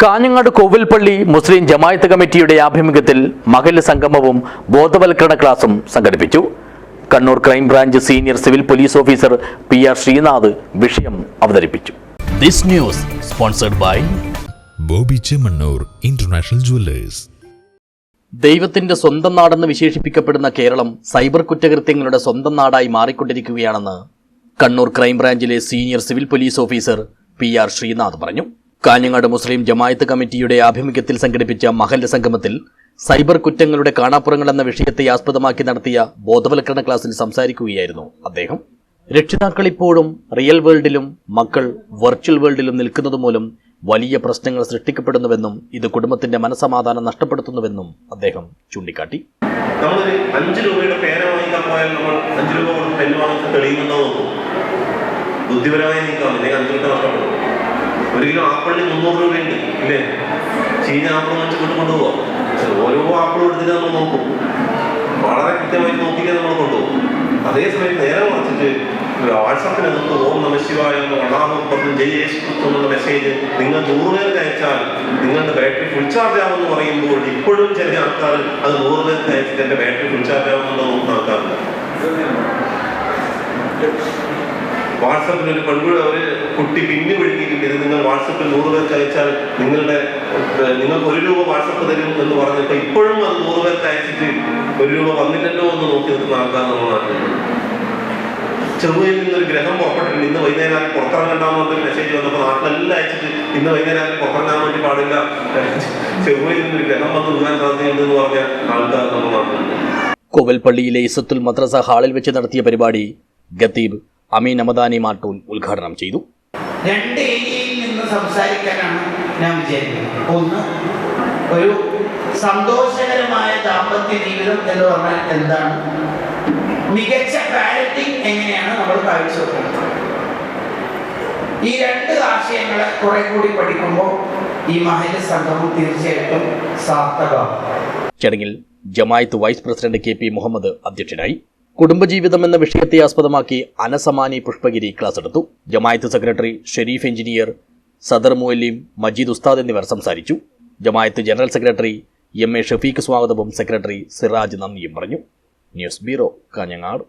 കാഞ്ഞങ്ങാട് കോവിൽപ്പള്ളി മുസ്ലിം ജമാഅത്ത് കമ്മിറ്റിയുടെ ആഭിമുഖ്യത്തിൽ മഹല്ല് സംഗമവും ബോധവൽക്കരണ ക്ലാസും സംഘടിപ്പിച്ചു. Kannur crime branch senior civil police officer PR Sreenath വിഷയം അവതരിപ്പിച്ചു. This news sponsored by Bobby Chemmanur international jewellers. ദൈവത്തിന്റെ സ്വന്തം നാടെന്ന് വിശേഷിപ്പിക്കപ്പെടുന്ന കേരളം സൈബർ കുറ്റകൃത്യങ്ങളുടെ സ്വന്തം നാടായി മാറിക്കൊണ്ടിരിക്കുകയാണെന്ന് കണ്ണൂർ ക്രൈംബ്രാഞ്ചിലെ senior civil police officer PR Sreenath പറഞ്ഞു. കാഞ്ഞങ്ങാട് മുസ്ലിം ജമാഅത്ത് കമ്മിറ്റിയുടെ ആഭിമുഖ്യത്തിൽ സംഘടിപ്പിച്ച മഹല്ല് സംഗമത്തിൽ സൈബർ കുറ്റങ്ങളുടെ കാണാപ്പുറങ്ങൾ എന്ന വിഷയത്തെ ആസ്പദമാക്കി നടത്തിയ ബോധവൽക്കരണ ക്ലാസ്സിൽ സംസാരിക്കുകയായിരുന്നു അദ്ദേഹം. രക്ഷിതാക്കൾ ഇപ്പോഴും റിയൽ വേൾഡിലും മക്കൾ വെർച്വൽ വേൾഡിലും നിൽക്കുന്നതുമൂലം വലിയ പ്രശ്നങ്ങൾ സൃഷ്ടിക്കപ്പെടുന്നുവെന്നും ഇത് കുടുംബത്തിന്റെ മനസമാധാനം നഷ്ടപ്പെടുത്തുന്നുവെന്നും അദ്ദേഹം ചൂണ്ടിക്കാട്ടി. നമ്മളൊരു 5 രൂപയുടെ പേന വാങ്ങിക്കാൻ പോയാൽ നമ്മൾ 5 രൂപ കൊടുത്ത് പെണ്ണ് വാങ്ങിച്ച് തെളിയുന്നുണ്ടോ നോക്കും. ബുദ്ധിപരമായി നീക്കാം, അല്ലെങ്കിൽ 5 രൂപ നഷ്ടപ്പെടും. 1 കിലോ ആപ്പിളിന് 300 രൂപയുണ്ട് ഇല്ലേ? ചീഞ്ഞ ആപ്പിൾ വാങ്ങിച്ച് കൊണ്ടുപോകാം. ഓരോ ആപ്പിളും എടുത്തിട്ട് നമ്മൾ നോക്കും, വളരെ കൃത്യമായിട്ട് നോക്കിയിട്ട് നമ്മൾ കൊണ്ടുപോകും. അതേസമയം നേരെ മറിച്ചിട്ട് വാട്സാപ്പിനകത്ത് ഓം നമ ശിവായ എന്നുള്ള മെസ്സേജ് നിങ്ങൾ 100 പേർക്ക് അയച്ചാൽ നിങ്ങളുടെ ബാറ്ററി ഫുൾ ചാർജ് ആവുമെന്ന് പറയുമ്പോൾ ഇപ്പോഴും ചില ആൾക്കാർ അത് 100 പേർക്ക് അയച്ചിട്ട് എൻ്റെ ബാറ്ററി ഫുൾ ചാർജ് ആവുമെന്ന് നോക്കുന്ന ആൾക്കാരുണ്ട്. വാട്സാപ്പിൽ ഒരു ഒരു കുട്ടി പിന്നു വിഴുങ്ങിയിട്ടുണ്ട്, ഇത് നിങ്ങൾ വാട്സാപ്പിൽ 100 പേർക്ക് അയച്ചാൽ നിങ്ങൾക്ക് 1 രൂപ വാട്സാപ്പ് തരും എന്ന് പറഞ്ഞപ്പോൾ ഇപ്പോഴും അത് 100 പേർക്ക് അയച്ചിട്ട് 1 രൂപ വന്നില്ലല്ലോ എന്ന് നോക്കി നിൽക്കുന്ന ആൾക്കാർ നമ്മൾ നാട്ടിലുണ്ട്. ചെറുപയിൽ നിന്നൊരു ഗ്രഹം പുറപ്പെട്ടിട്ടുണ്ട്, ഇന്ന് വൈകുന്നേരം പുറത്തിറങ്ങണ്ടാവുന്ന മെസ്സേജ് വന്നപ്പോൾ നാട്ടിലെല്ലാം അയച്ചിട്ട് ഇന്ന് വൈകുന്നേരം പുറത്തിറങ്ങാൻ വേണ്ടി പാടില്ല, ചെറുപയിൽ നിന്നൊരു ഗ്രഹം വന്ന് വീഴാൻ സാധ്യതയുണ്ടെന്ന് പറഞ്ഞ ആൾക്കാർ നമ്മൾ നാട്ടിലുണ്ട്. കോവിൽപ്പള്ളിയിലെ ഇസത്തുൽ മദ്രസ ഹാളിൽ വെച്ച് നടത്തിയ പരിപാടി ഖത്തീബ് അമീൻ അമദാനി മാട്ടൂൽ ഉദ്ഘാടനം ചെയ്തു. 2 ഏരിയയിൽ നിന്ന് സംസാരിക്കാനാണ് ഞാൻ വിചാരിക്കുന്നത്. ഒന്ന്, ഒരു സന്തോഷകരമായ ദാമ്പത്യ ജീവിതം എന്ന് പറഞ്ഞാൽ എന്താണ്, മികച്ച പാരന്റിങ് എങ്ങനെയാണ് നമ്മൾ കാഴ്ചവെക്കുന്നത്. ഈ 2 ആശയങ്ങളെ കുറെ കൂടി പഠിക്കുമ്പോൾ ഈ മഹല്ല് സംഗമം തീർച്ചയായിട്ടും സാർത്ഥകമാകും. ചടങ്ങിൽ ജമാഅത്ത് വൈസ് പ്രസിഡന്റ് KP മുഹമ്മദ് അധ്യക്ഷനായി. കുടുംബജീവിതം എന്ന വിഷയത്തെ ആസ്പദമാക്കി അനസമാനി പുഷ്പഗിരി ക്ലാസ് എടുത്തു. ജമാഅത്ത് സെക്രട്ടറി ഷെരീഫ് എഞ്ചിനീയർ, സദർ മുഅല്ലിം മജീദ് ഉസ്താദ് എന്നിവർ സംസാരിച്ചു. ജമാഅത്ത് ജനറൽ സെക്രട്ടറി MA ഷഫീഖ് സ്വാഗതവും സെക്രട്ടറി സിറാജ് നന്ദിയും പറഞ്ഞു. News bureau, Kanhangad.